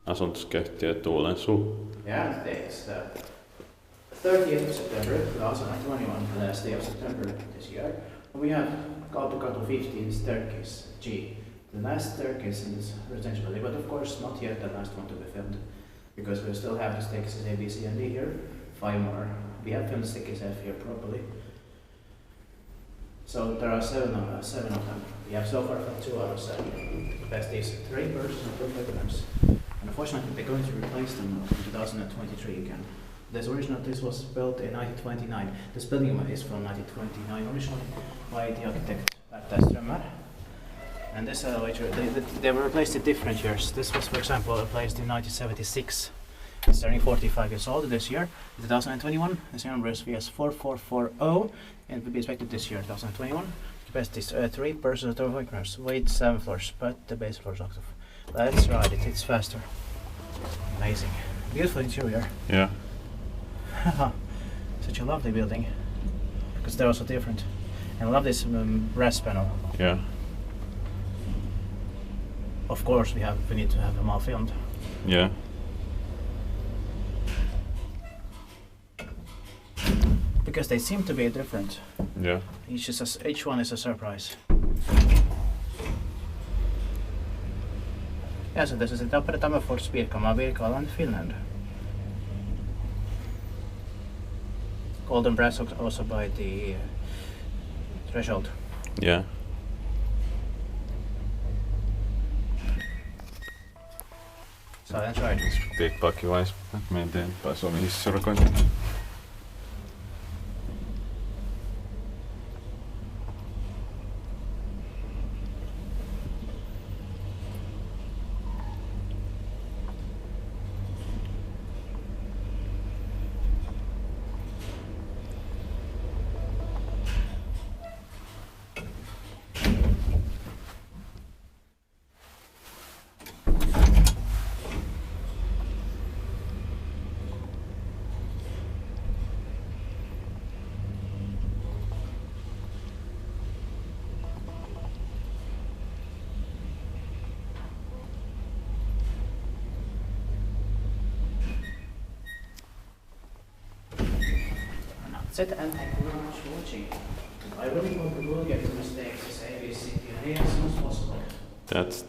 Asuntoskeittiö Tuulensu. Yeah, it's the 30th of September 2021, the last day of September this year. We have Kauppakatu 15 staircase G, the last staircase in this residential building, but of course not yet the last one to be filmed, because we still have the staircases A, B, C, and D here. 5 more. We have filmed staircase F here properly. So there are 7 of them. We have so far filmed 2 out of 7. The best is 3 persons and 2 programs. And unfortunately, they're going to replace them in 2023 again. This was built in 1929. This building is from 1929 originally by the architect Strömmar. And this later, they were replaced in different years. This was, for example, replaced in 1976. It's turning 45 years old this year, 2021. The number is VS4440 and will be expected this year, 2021. Capacity is 3 persons, 2 workers, weight 7 floors, but the base floor is octave. Let's ride it, it's faster. Amazing. Beautiful interior. Yeah. Such a lovely building. Because they're also different. And I love this brass panel. Yeah. Of course, we need to have them all filmed. Yeah. Because they seem to be different. Yeah. Each one is a surprise. Yeah, so this is the Tampere Virkaland, Finland. Golden brass also by the threshold. Yeah. So that's right. Tiippaakin vai meidän eteenpäin, se on hissirakointi. That's it, and thank you very much for watching. I really hope we will get the mistakes as ABC and as soon as possible. That's